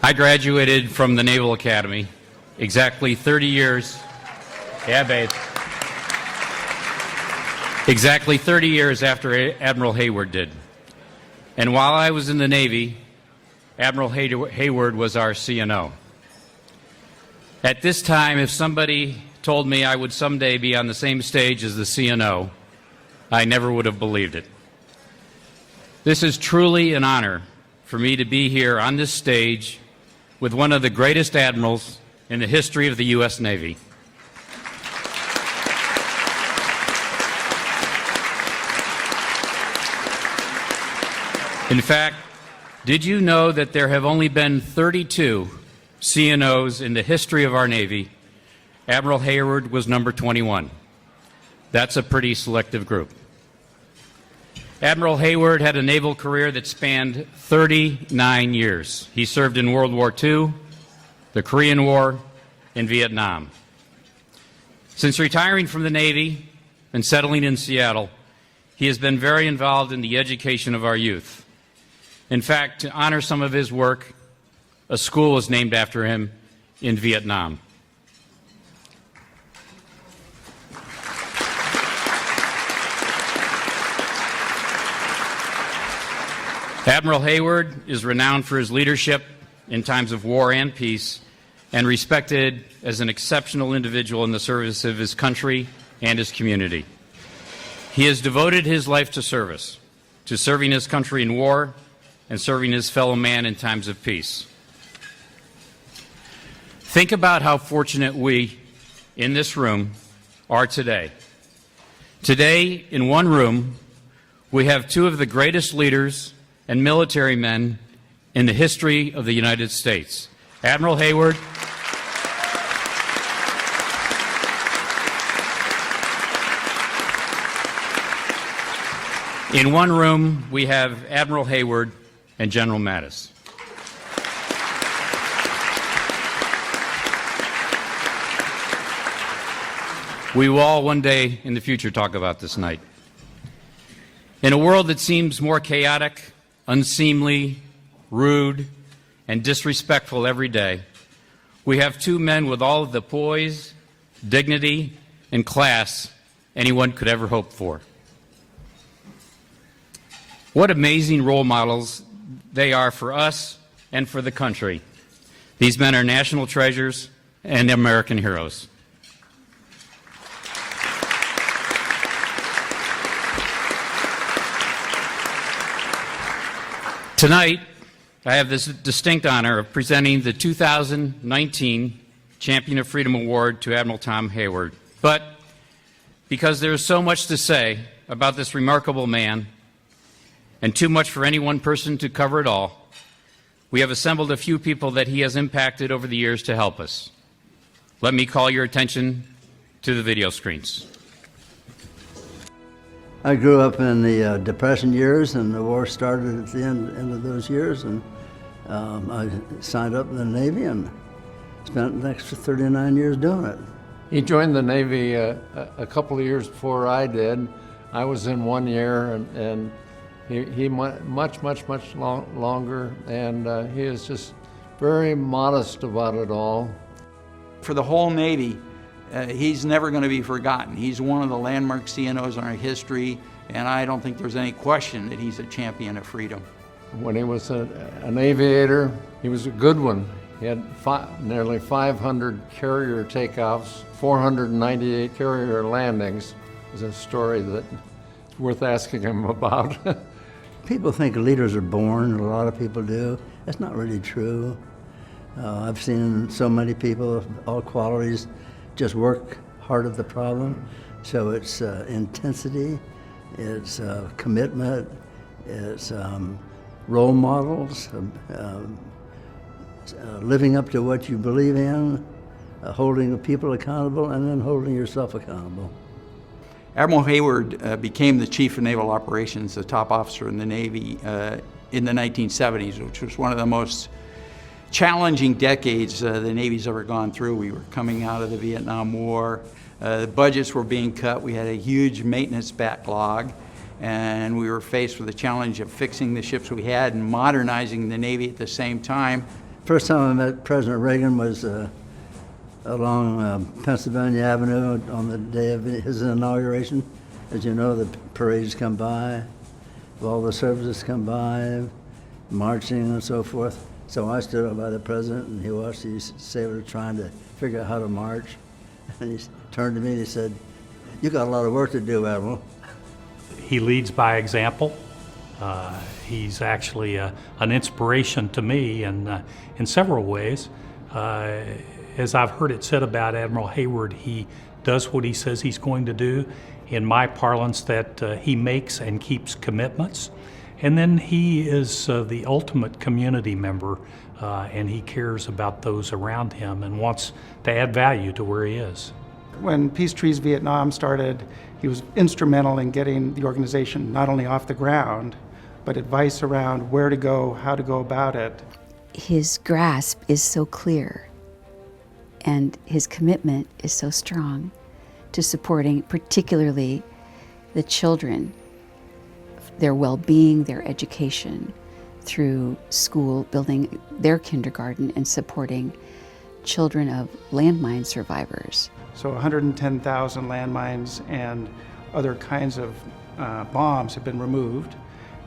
I graduated from the Naval Academy exactly 30 years. Yeah, babe. Exactly 30 years after Admiral Hayward did. And while I was in the Navy, Admiral Hayward was our CNO. At this time, if somebody told me I would someday be on the same stage as the CNO, I never would have believed it. This is truly an honor for me to be here on this stage with one of the greatest admirals in the history of the U.S. Navy. In fact, did you know that there have only been 32 CNOs in the history of our Navy? Admiral Hayward was number 21. That's a pretty selective group. Admiral Hayward had a naval career that spanned 39 years. He served in World War II, the Korean War, and Vietnam. Since retiring from the Navy and settling in Seattle, he has been very involved in the education of our youth. In fact, to honor some of his work, a school was named after him in Vietnam. Admiral Hayward is renowned for his leadership in times of war and peace, and respected as an exceptional individual in the service of his country and his community. He has devoted his life to service, to serving his country in war and serving his fellow man in times of peace. Think about how fortunate we in this room are today. Today, in one room, we have two of the greatest leaders and military men in the history of the United States. Admiral Hayward in one room, we have Admiral Hayward and General Mattis. We will all one day in the future talk about this night. In a world that seems more chaotic, unseemly, rude, and disrespectful every day, we have two men with all of the poise, dignity, and class anyone could ever hope for. What amazing role models they are for us and for the country. These men are national treasures and American heroes. Tonight, I have this distinct honor of presenting the 2019 Champion of Freedom Award to Admiral Tom Hayward. But because there is so much to say about this remarkable man, and too much for any one person to cover it all, we have assembled a few people that he has impacted over the years to help us. Let me call your attention to the video screens. I grew up in the Depression years, and the war started at the end of those years, and I signed up in the Navy and spent the next 39 years doing it. He joined the Navy a couple of years before I did. I was in 1 year, and he went much longer, and he is just very modest about it all. For the whole Navy, he's never going to be forgotten. He's one of the landmark CNOs in our history, and I don't think there's any question that he's a champion of freedom. When he was an aviator, he was a good one. He had nearly 500 carrier takeoffs, 498 carrier landings. It's a story that's worth asking him about. People think leaders are born, a lot of people do. That's not really true. I've seen so many people of all qualities just work hard at the problem. So it's intensity, it's commitment, it's role models, living up to what you believe in, holding people accountable, and then holding yourself accountable. Admiral Hayward became the Chief of Naval Operations, the top officer in the Navy in the 1970s, which was one of the most challenging decades the Navy's ever gone through. We were coming out of the Vietnam War. The budgets were being cut. We had a huge maintenance backlog, and we were faced with the challenge of fixing the ships we had and modernizing the Navy at the same time. First time I met President Reagan was along Pennsylvania Avenue on the day of his inauguration. As you know, the parades come by, all the services come by, marching and so forth. So I stood up by the president, and he watched these sailors trying to figure out how to march. And he turned to me and he said, "You got a lot of work to do, Admiral." He leads by example. He's actually an inspiration to me in several ways. As I've heard it said about Admiral Hayward, he does what he says he's going to do. In my parlance, that he makes and keeps commitments. And then he is the ultimate community member, and he cares about those around him and wants to add value to where he is. When PeaceTrees Vietnam started, he was instrumental in getting the organization not only off the ground, but advice around where to go, how to go about it. His grasp is so clear, and his commitment is so strong to supporting particularly the children, their well-being, their education, through school, building their kindergarten and supporting children of landmine survivors. So 110,000 landmines and other kinds of bombs have been removed,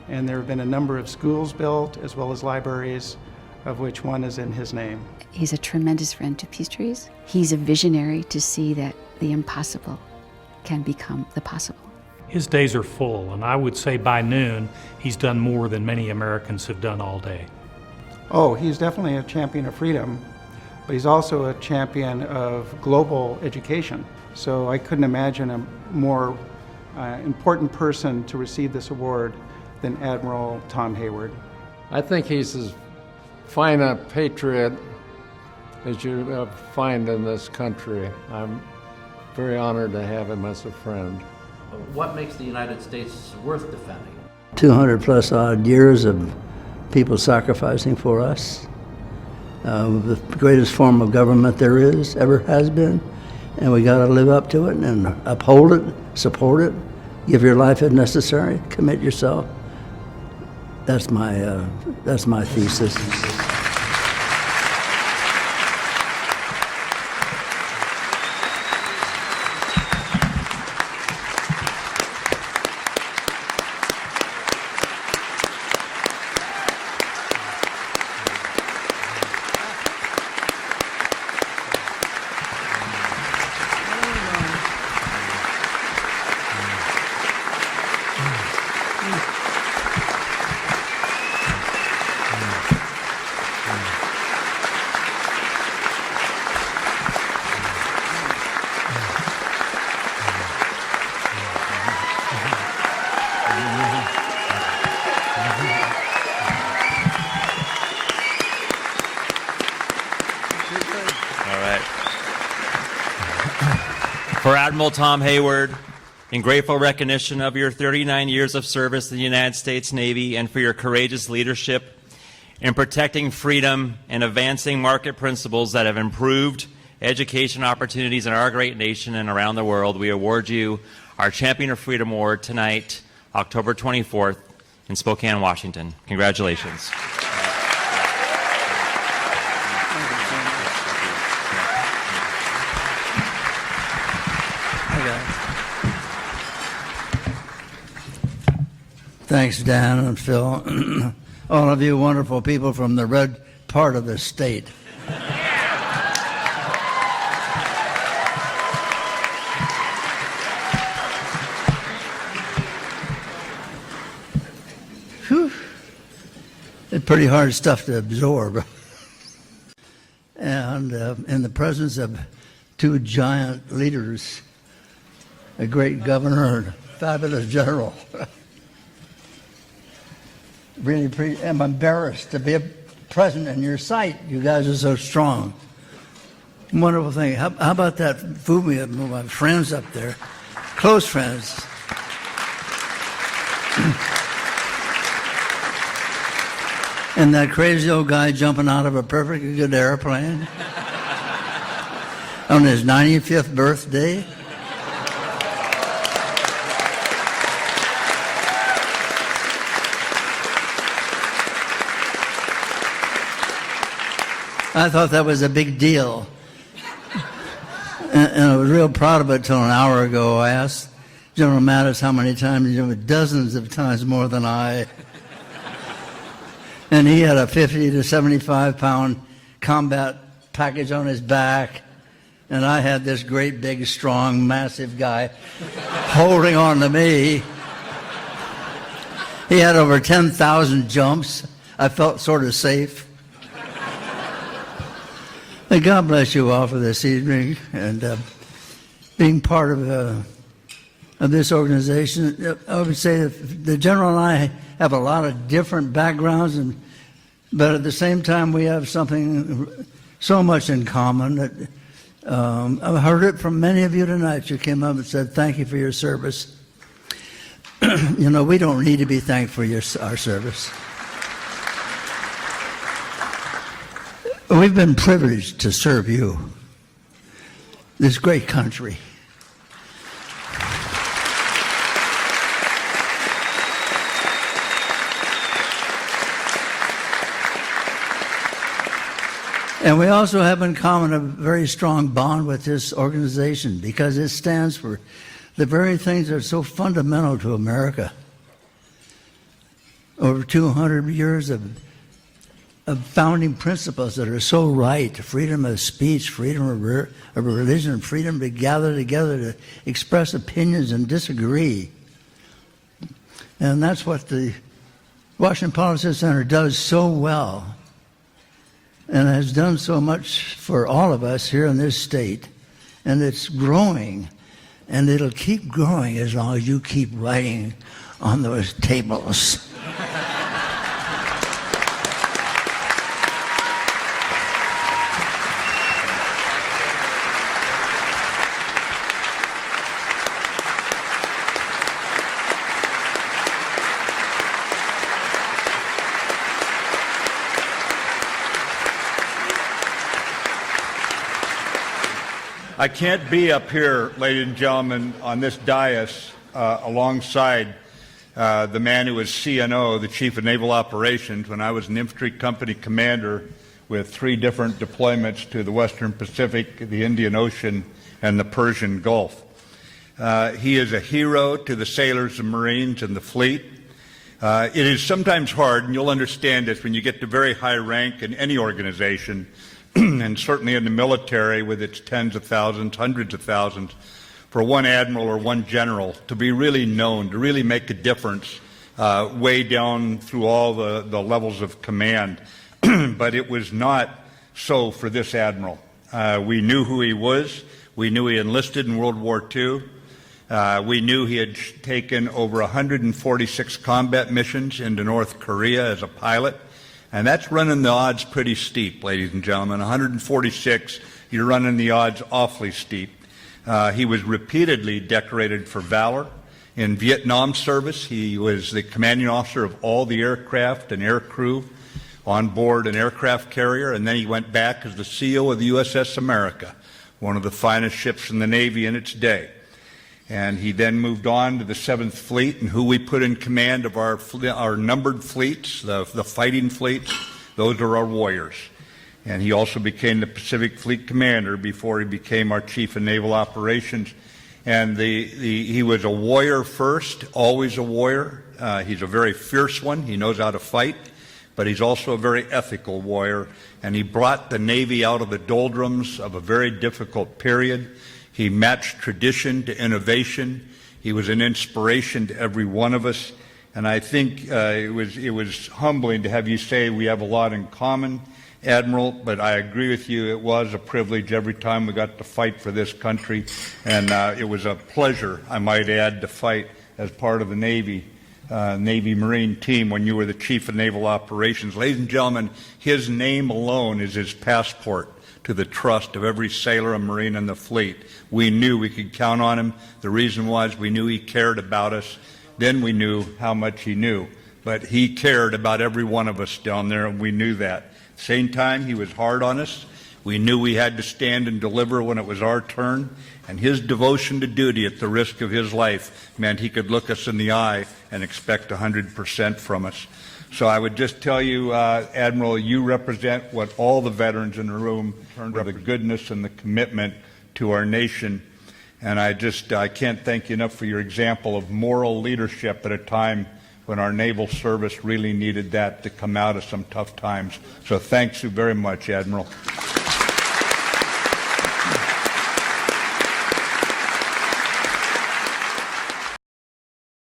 and there have been a number of schools built as well as libraries, of which one is in his name. He's a tremendous friend to PeaceTrees. He's a visionary to see that the impossible can become the possible. His days are full, and I would say by noon, he's done more than many Americans have done all day. Oh, he's definitely a champion of freedom, but he's also a champion of global education. So I couldn't imagine a more important person to receive this award than Admiral Tom Hayward. I think he's as fine a patriot as you find in this country. I'm very honored to have him as a friend. What makes the United States worth defending? 200 plus odd years of people sacrificing for us. The greatest form of government there is, ever has been, and we got to live up to it and uphold it, support it, give your life if necessary, commit yourself. That's my thesis. For Admiral Tom Hayward, in grateful recognition of your 39 years of service in the United States Navy and for your courageous leadership in protecting freedom and advancing market principles that have improved education opportunities in our great nation and around the world, we award you our Champion of Freedom Award tonight, October 24th, in Spokane, Washington. Congratulations. Thanks, Dan and Phil. All of you wonderful people from the red part of the state. Whew. It's pretty hard stuff to absorb. And in the presence of two giant leaders, a great governor and a fabulous general. Really, I'm embarrassed to be present in your sight. You guys are so strong. Wonderful thing. How about that Fumi, my friends up there, close friends. And that crazy old guy jumping out of a perfectly good airplane on his 95th birthday. I thought that was a big deal. And I was real proud of it until an hour ago. I asked General Mattis how many times, dozens of times more than I. And he had a 50 to 75 pound combat package on his back. And I had this great, big, strong, massive guy holding on to me. He had over 10,000 jumps. I felt sort of safe. And God bless you all for this evening and being part of this organization. I would say that the General and I have a lot of different backgrounds, but at the same time we have something so much in common that I've heard it from many of you tonight. You came up and said, thank you for your service. We don't need to be thanked for our service. We've been privileged to serve you, this great country. And we also have in common a very strong bond with this organization because it stands for the very things that are so fundamental to America. Over 200 years of founding principles that are so right: freedom of speech, freedom of religion, freedom to gather together to express opinions and disagree. And that's what the Washington Policy Center does so well and has done so much for all of us here in this state. And it's growing, and it'll keep growing as long as you keep writing on those tables. I can't be up here, ladies and gentlemen, on this dais alongside the man who was CNO, the Chief of Naval Operations, when I was an infantry company commander with 3 different deployments to the Western Pacific, the Indian Ocean, and the Persian Gulf. He is a hero to the sailors and Marines and the fleet. It is sometimes hard, and you'll understand this when you get to very high rank in any organization, and certainly in the military with its tens of thousands, hundreds of thousands, for one admiral or one general to be really known, to really make a difference way down through all the levels of command. But it was not so for this admiral. We knew who he was. We knew he enlisted in World War II. We knew he had taken over 146 combat missions into North Korea as a pilot. And that's running the odds pretty steep, ladies and gentlemen. 146, you're running the odds awfully steep. He was repeatedly decorated for valor. In Vietnam service, he was the commanding officer of all the aircraft and air crew on board an aircraft carrier, and then he went back as the CEO of the USS America, one of the finest ships in the Navy in its day. And he then moved on to the 7th Fleet, and who we put in command of our numbered fleets, the fighting fleets, those are our warriors. And he also became the Pacific Fleet Commander before he became our Chief of Naval Operations. And he was a warrior first, always a warrior. He's a very fierce one. He knows how to fight, but he's also a very ethical warrior. And he brought the Navy out of the doldrums of a very difficult period. He matched tradition to innovation. He was an inspiration to every one of us. And I think it was humbling to have you say we have a lot in common, Admiral, but I agree with you. It was a privilege every time we got to fight for this country. And it was a pleasure, I might add, to fight as part of the Navy Marine team when you were the Chief of Naval Operations. Ladies and gentlemen, his name alone is his passport to the trust of every sailor and Marine in the fleet. We knew we could count on him. The reason was we knew he cared about us. Then we knew how much he knew. But he cared about every one of us down there, and we knew that. At the same time, he was hard on us. We knew we had to stand and deliver when it was our turn. And his devotion to duty at the risk of his life meant he could look us in the eye and expect 100% from us. So I would just tell you, Admiral, you represent what all the veterans in the room for the goodness and the commitment to our nation. And I can't thank you enough for your example of moral leadership at a time when our naval service really needed that to come out of some tough times. So thanks you very much, Admiral.